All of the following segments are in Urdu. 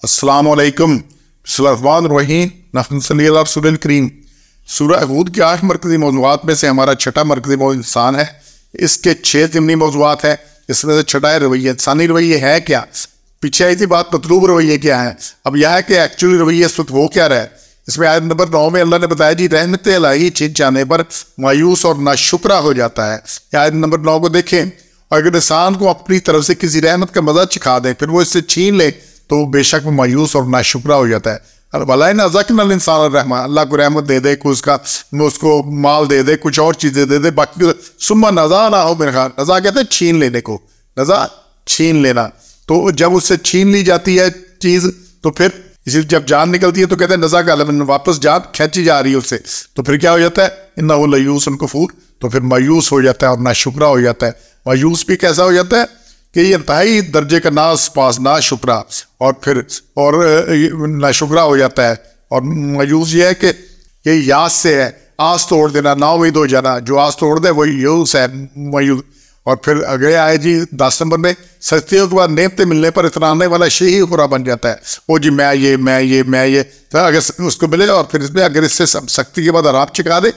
السلام علیکم بسم اللہ الرحمن الرحیم نحمد صلی اللہ رسول الکریم۔ سورہ ہود کے 8 مرکزی موضوعات میں سے ہمارا چھٹا مرکزی موضوع انسان ہے۔ اس کے 6 ضمنی موضوعات ہیں، اس میں سے چھٹا ہے رویہ۔ انسانی رویہ ہے کیا؟ پیچھے آئی تھی بات مطلوب رویہ کیا ہے، اب یہ ہے کہ ایکچولی رویہ اس وقت وہ کیا رہا ہے۔ اس میں آیت نمبر 9 میں اللہ نے بتایا جی رحمت الہی چھن جانے پر مایوس اور ناشکرا ہو جاتا ہے۔ آیت نمبر 9 کو دیکھیں، اور اگر انسان کو اپنی طرف سے کسی رحمت کا مزہ چکھا دے پھر وہ اس سے چھین لے تو بے شک وہ مایوس اور ناشکرا ہو جاتا ہے۔ الانسان الرحمہ، اللہ کو رحمت دے دے، کوئی اس کو مال دے دے، کچھ اور چیزیں دے دے، باقی ثم نزع نہ ہو میرے خیال نزع کہتے ہیں چھین لینے کو، نزع چھین لینا۔ تو جب اس سے چھین لی جاتی ہے چیز تو پھر جب جان نکلتی ہے تو کہتے ہیں نزع کا علم، واپس جان کھینچی جا رہی ہے اس سے، تو پھر کیا ہو جاتا ہے انہ لیوس کفور، تو پھر مایوس ہو جاتا ہے اور ناشکرا ہو جاتا ہے۔ مایوس بھی کیسا ہو جاتا ہے کہ یہ انتہائی درجے کا ناس پاس ناشکرا، اور پھر ناشکرا ہو جاتا ہے۔ اور مایوس یہ ہے کہ یہ یاس سے ہے، آس توڑ دینا، نا امید ہو جانا، جو آس توڑ دے وہی یوس ہے، مایوس۔ اور پھر اگلے آئے جی 10 نمبر میں، سختیوں کے بعد نعمتیں ملنے پر اترانے والا شے ہی خورا بن جاتا ہے۔ وہ جی میں یہ تو اگر اس کو ملے اور پھر اس میں اگر اس سے سختی کے بعد آرام چکا دے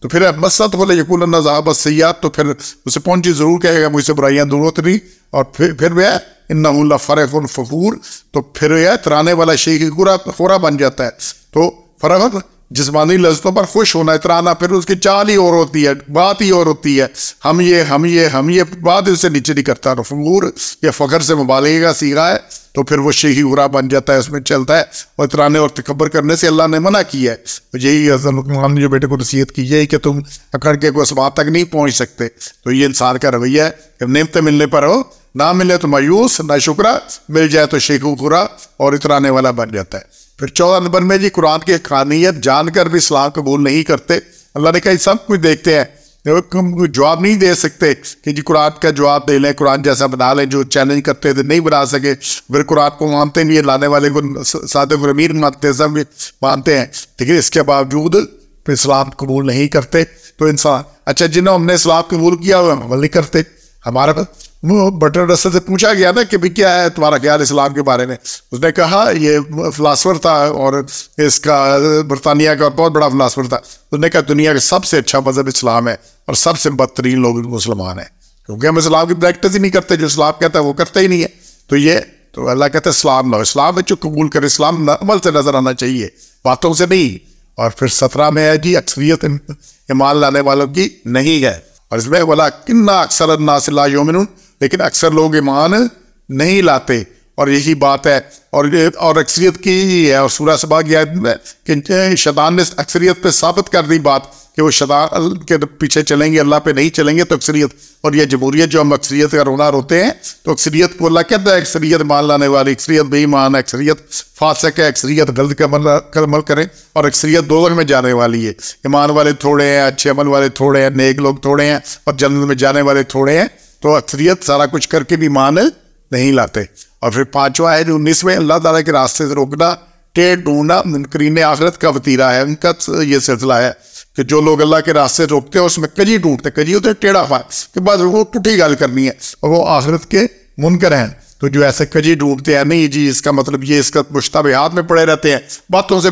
تو پھر مست ہو لے یقول اللہ ذهب السیئات، تو پھر اسے پہنچی ضرور کہے گا مجھ سے برائیاں دور ہوتی نہیں، اور پھر وہ ہے انہ لفرح فخور، تو پھر وہ ہے ترانے والا شے ہی خورا بن جاتا ہے۔ تو فرح جسمانی لذتوں پر خوش ہونا، اترانا، پھر اس کی چال ہی اور ہوتی ہے، بات ہی اور ہوتی ہے، ہم یہ بات اس سے نیچے نہیں کرتا۔ فخور یہ فخر سے مبالغے کا صیغہ ہے، تو پھر وہ شیخی غرا بن جاتا ہے، اس میں چلتا ہے۔ اور اترانے اور تکبر کرنے سے اللہ نے منع کیا ہے۔ یہی حضرت لقمان نے جو بیٹے کو نصیحت کی ہے کہ تم اکڑ کے کوئی اسباب تک نہیں پہنچ سکتے۔ تو یہ انسان کا رویہ ہے کہ نعمتیں ملنے پر ہو، نہ ملے تو مایوس نہ شکرا، مل جائے تو شیخ غرا اور اترانے والا بن جاتا ہے۔ پھر 14 نمبر میں جی قرآن کی حقانیت جان کر بھی اسلام قبول نہیں کرتے۔ اللہ نے کہا یہ سب کچھ دیکھتے ہیں، جواب نہیں دے سکتے کہ جی قرآن کا جواب دے لیں، قرآن جیسا بنا لیں، جو چیلنج کرتے تھے نہیں بنا سکے، پھر قرآن کو مانتے نہیں، لانے والے کو صادق و امین مانتے، سب مانتے ہیں، لیکن اس کے باوجود پھر اسلام قبول نہیں کرتے۔ تو انسان اچھا جنہوں ہم نے اسلام قبول کیا وہ عمل نہیں کرتے۔ ہمارا بٹر رسل سے پوچھا گیا نا کہ بھی کیا ہے تمہارا خیال اسلام کے بارے میں، اس نے کہا یہ فلاسفر تھا اور اس کا برطانیہ کا بہت بڑا فلاسفر تھا، اس نے کہا دنیا کا سب سے اچھا مذہب اسلام ہے اور سب سے بدترین لوگ مسلمان ہیں، کیونکہ ہم اسلام کی پریکٹس ہی نہیں کرتے، جو اسلام کہتا ہے وہ کرتے ہی نہیں ہے۔ تو اللہ کہتا ہے اسلام لو، اسلام میں جو قبول کرے، اسلام عمل سے نظر آنا چاہیے، باتوں سے نہیں۔ اور پھر 17 میں ہے جی اکثریت ایمان لانے والوں کی نہیں ہے، اور اس میں وَلَٰكِنَّ أَكْثَرَ النَّاسِ لَا يُؤْمِنُونَ، لیکن اکثر لوگ ایمان نہیں لاتے، اور یہی بات ہے۔ اور اکثریت کی ہی ہے، اور سورہ سبا کی آیت میں کہ شیطان نے اکثریت پہ ثابت کر دی بات کہ وہ شیطان کے پیچھے چلیں گے، اللہ پہ نہیں چلیں گے، تو اکثریت اور یہ جمہوریت جو ہم اکثریت کا رونا روتے ہیں، تو اکثریت کو اللہ کہتا ہے اکثریت مان لانے والی، اکثریت بے ایمان ہے، اکثریت فاسق ہے، اکثریت غلط کا عمل کریں، اور اکثریت دوزخ میں جانے والی ہے۔ ایمان والے تھوڑے ہیں، اچھے عمل والے تھوڑے ہیں، نیک لوگ تھوڑے ہیں، اور جنت میں جانے والے تھوڑے ہیں۔ تو اکثریت سارا کچھ کر کے بھی مان نہیں لاتے۔ اور پھر 5واں ہے 19 اللہ تعالیٰ کے راستے سے روکنا، ٹیڑھ ڈھونڈنا منکرین آخرت کا وتیرہ ہے، ان کا یہ سلسلہ ہے کہ جو لوگ اللہ کے راستے سے روکتے ہیں اس میں کجی ڈھونڈتے، کجی ہوتے ہیں ٹیڑھا فا کہ بعد وہ ٹوٹی گل کرنی ہے، اور وہ آخرت کے منکر ہیں۔ تو جو ایسے کجی ڈھونڈتے ہیں، نہیں جی اس کا مطلب یہ، اس کا مشتبہات میں پڑے رہتے ہیں، باتوں سے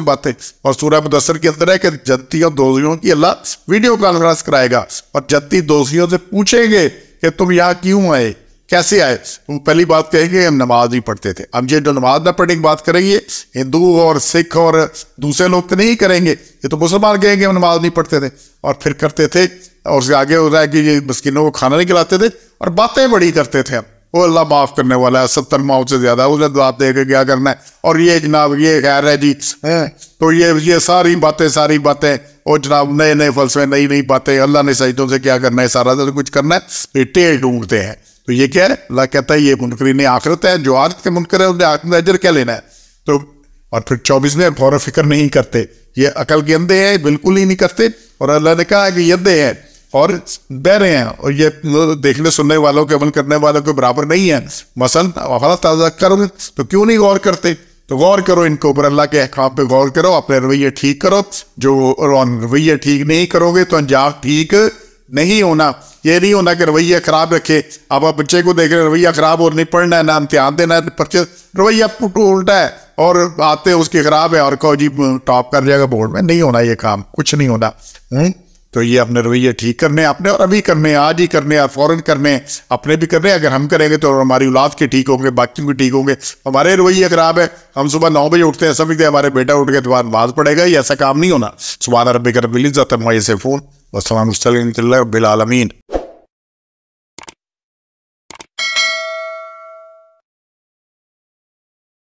باتیں۔ اور سورہ مدثر کے اندر ہے کہ جنتی اور دوزیوں کی اللہ ویڈیو کانفرنس کرائے گا، اور جنتی دوزیوں سے پوچھیں گے کہ تم یہاں کیوں آئے، کیسے آئے۔ وہ پہلی بات کہیں گے ہم نماز نہیں پڑھتے تھے۔ اب یہ جو نماز نہ پڑھنے کی بات کریں گے، ہندو اور سکھ اور دوسرے لوگ تو نہیں کریں گے، یہ تو مسلمان کہیں گے ہم نماز نہیں پڑھتے تھے اور پھر کرتے تھے، اور اس کے آگے ہو رہا ہے کہ یہ مسکینوں کو کھانا نہیں کھلاتے تھے، اور باتیں بڑی کرتے تھے ہم، وہ اللہ معاف کرنے والا ہے، 70 ماؤں سے زیادہ، اسے دعا دے کے کیا کرنا ہے، اور یہ جناب یہ خیر ہے جی، تو یہ ساری باتیں اور جناب نئے فلسفے، نئی باتیں، اللہ نے سجدوں سے کیا کرنا ہے، سارا کچھ کرنا ہے، یہ ٹیڑھ ڈھونڈتے ہیں۔ تو یہ کیا ہے، اللہ کہتا ہے یہ منکرین آخرت ہے، جو آخرت کے منکر ہے انہیں آخرت میں اجر کیا لینا ہے۔ تو اور پھر 24 میں غور و فکر نہیں کرتے، یہ عقل کے اندھے ہیں، بالکل ہی نہیں کرتے، اور اللہ نے کہا کہ یہ اندھے ہیں اور بہرے ہیں، اور یہ دیکھنے سننے والوں کے عمل کرنے والوں کے برابر نہیں ہیں۔ مثلاً افلا تذکرون، تو کیوں نہیں غور کرتے؟ تو غور کرو ان کے اوپر، اللہ کے احکام پہ غور کرو، اپنے رویے ٹھیک کرو۔ جو رویے ٹھیک نہیں کرو گے تو انجام ٹھیک نہیں ہونا. یہ نہیں ہونا کہ رویہ خراب رکھے. آپ بچے کو دیکھ رہے رویہ خراب اور نہیں پڑھنا ہے نہ امتحان دینا ہے, پرچے رویہ الٹا ہے اور آتے اس کی خراب ہے اور کہو جی ٹاپ کر جائے گا بورڈ میں. نہیں ہونا یہ کام, کچھ نہیں ہونا. تو یہ اپنے رویے ٹھیک کرنے ہیں اپنے, اور ابھی کرنے ہیں, آج ہی کرنے ہیں, فوراً کرنے ہیں, اپنے بھی کرنے ہیں. اگر ہم کریں گے تو ہماری اولاد کے ٹھیک ہوں گے, باقی بھی ٹھیک ہوں گے. ہمارے رویے خراب ہے, ہم صبح 9 بجے اٹھتے ہیں, سمجھتے ہیں ہمارے بیٹا اٹھ کے تو نماز پڑھے گا, یہ ایسا کام نہیں ہونا. سبحان ربک رب العزت عما یصفون وسلام علی المرسلین والحمد للہ رب العالمین.